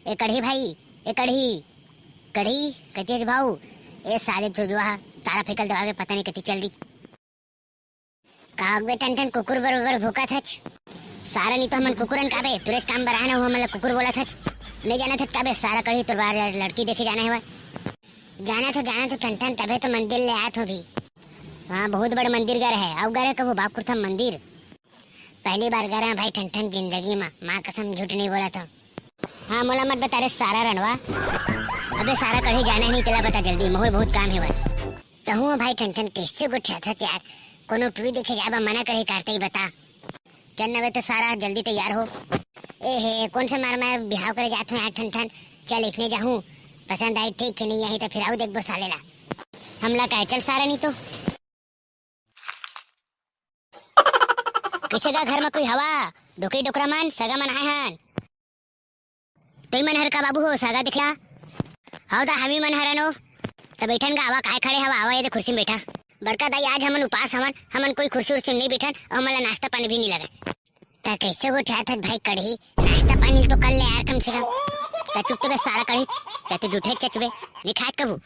ए कढ़ी भाई, ए कढ़ी कढ़ी कहती है भाऊ ए साले चुजवा तारा फेकल दवा के पता नहीं कती चल दी काग बे टन टन कुकुर बरोबर भूखा था सारा नहीं तो हमन कुकुरन काबे तुरेस काम बराना ना हुआ मतलब कुकुर बोला था नहीं जाना था काबे सारा कढ़ी तो बार लड़की देखे जाना है जाना तो टन टन तबे तो मंदिर ले आया तो भी वहाँ बहुत बड़े मंदिर घर है अब घर है कबो बाप कुर्था मंदिर पहली बार घर है भाई ठन ठन जिंदगी में माँ कसम झूठ नहीं बोला था। हाँ मोला मत बता रे सारा रणवा अबे सारा कढ़ी जाना ही नहीं तेला बता जल्दी मोहर बहुत काम है भाई चाहूँ भाई ठन ठन कैसे गुठा था यार कोनो टूरी देखे जाबा मना करे करते ही बता चल नवे तो सारा जल्दी तैयार हो ए हे कौन सा मार मैं बिहाव करे जाता हूँ यार ठन ठन चल इतने जाऊँ पसंद आई ठीक है नहीं आई तो फिर आओ देख बो सालेला हमला का चल सारा नहीं तो किसी का घर में कोई हवा डोकरी डोकरा मन सगा मन आए हन तो मन हर का बाबू हो सगा दिखला हाउ दा हमी मन हरनो त बैठन का हवा काय खड़े हवा आवा ये कुर्सी में बैठा बड़का दाई आज हमन उपास हमन कोई कुर्सी उर्सी नहीं बैठन और मला नाश्ता पानी भी नहीं लगे ता कैसे उठा था भाई कढ़ी नाश्ता पानी तो कर ले यार कम से कम ता चुप तो सारा कढ़ी ता तो झूठे चचबे नहीं खात कबू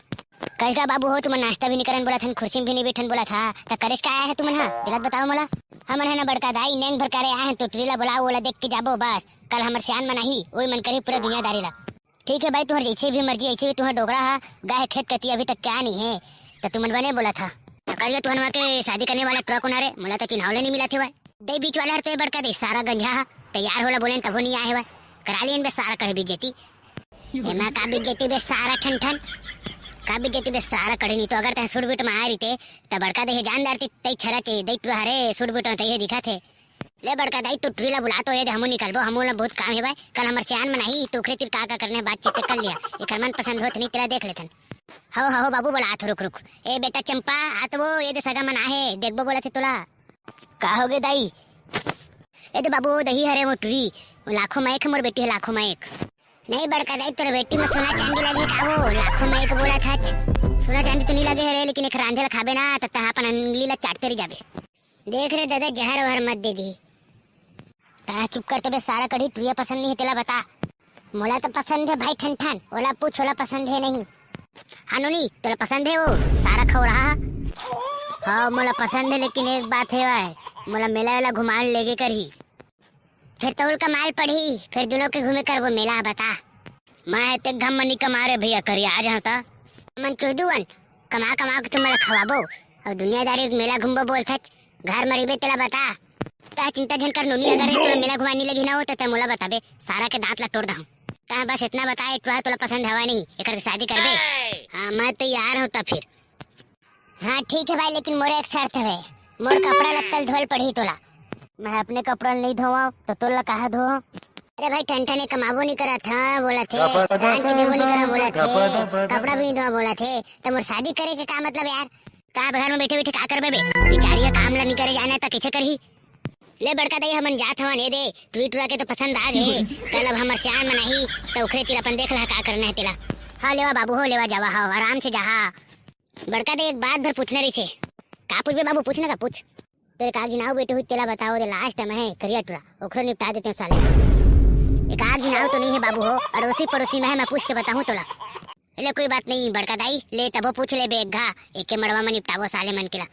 कहीं का बाबू हो तुम नाश्ता भी नहीं करन बोला था कुर्सी में भी नहीं बैठन बोला था ता करेश का आया है तुमन हां दिलत बताओ मला हमन है ना बड़का दाई नेंग भर करे आए हैं तो ट्रीला बुलाओ ओला देख के जाबो बस कल हमर सियान में नहीं ओई मन करे पूरा दुनियादारी ला ठीक है भाई तुम्हारी जैसे भी मर्जी ऐसे भी तुम्हारा डोगरा है गाय खेत कती अभी तक क्या नहीं है तो तुमन बने बोला था कल तुहन के शादी करने वाला ट्रक उनारे मुला तो चिन्हावले नहीं मिला थे भाई दे बीच वाला तो बड़का दे सारा गंजा तैयार होला बोले तब नहीं आए भाई करा लियन बे सारा कढ़ी बीत जेती एमा का बीत जेती बे सारा ठन ठन का बीत जेती बे सारा कढ़ी नहीं तो अगर तय सुड़ बुट में आ रही त बड़का दे जानदार तई छरा चे दई तुहारे सुड़ बुट में तई दिखा थे ले बड़का दाई तो ट्रीला बुला तो ये हमू निकलबो हमू ना बहुत काम है भाई कल हमर सियान में नहीं तो ओखरे तिर का करने बातचीत कर लिया एकर मन पसंद होत नहीं तेरा देख लेथन हो बाबू बोला आथ रुक रुक ए बेटा चंपा आत वो ये दे सगा मन आहे देखबो बोला थे तोला का होगे दाई ए दे बाबू दही हरे मोटरी लाखों में एक मोर बेटी है लाखों में एक नहीं बड़का दाई तोर बेटी में सोना चांदी लगे का वो लाखों में एक बोला था सोना चांदी तो नहीं लगे हरे लेकिन एक रांधे खाबे ना त तहा अपन अंगली ला चाटते रह जाबे देख रे दादा जहर वहर मत दे दी ता चुप कर तबे सारा कढ़ी तुझे पसंद नहीं है तेला बता मोला तो पसंद है भाई ठन ठन ओला पूछ ओला पसंद है नहीं हानोनी तेरा पसंद है वो सारा खो रहा हाँ मोला पसंद है लेकिन एक बात है भाई मोला मेला वाला घुमान लेके करही फिर तौल का माल पढ़ी फिर दोनों के घूमे कर वो मेला बता मैं ते घम मनी कमा रे भैया करिए आ जाता मन चोदुवन कमा कमा के तुम खवाबो और दुनियादारी मेला घूमबो बोल सच घर में रिबे तेला बता ता चिंता झन कर नोनी अगर तोला मेला घुमानी लगी ना हो तो मोला बताबे सारा के दांत ला तोड़ दाऊं ता बस इतना बताए तोला पसंद हवा नहीं एकर शादी करबे हां मैं तैयार हूं ता फिर हां ठीक है भाई लेकिन मोरे एक शर्त है मोर कपड़ा लत्तल धोल पड़ी तोला मैं अपने कपड़ा नहीं धोवा तो तोला कहां धो अरे भाई टनटने कमाबो नहीं करा था बोला थे रांची देबो नहीं करा बोला थे कपड़ा भी नहीं धोवा बोला थे तो मोर शादी करे के का मतलब यार का घर में बैठे बैठे का करबे बे बेचारी का काम ला नहीं करे जाना त कैसे करही ले बड़का दई हमन जात हवन ए दे टूरा के तो पसंद आ गए कल अब हमर सियान में नहीं तो ओखरे तिर अपन देख ला का करना है तेला हां लेवा बाबू हो लेवा जावा हां आराम से जा बड़का दे एक बात भर पूछने रही छे का पूछबे बाबू पूछने का पूछ तेरे कागजी नाव बेटे हुई तेला बताओ दे लास्ट में है करिया टूरा ओखरे निपटा देते हैं साले एक कागजी नाव तो नहीं है बाबू हो अड़ोसी पड़ोसी में है मैं पूछ के बताऊं तोला ले कोई बात नहीं बड़का दाई ले तबो पूछ ले बेगा एके मड़वा में निपटावो साले मन केला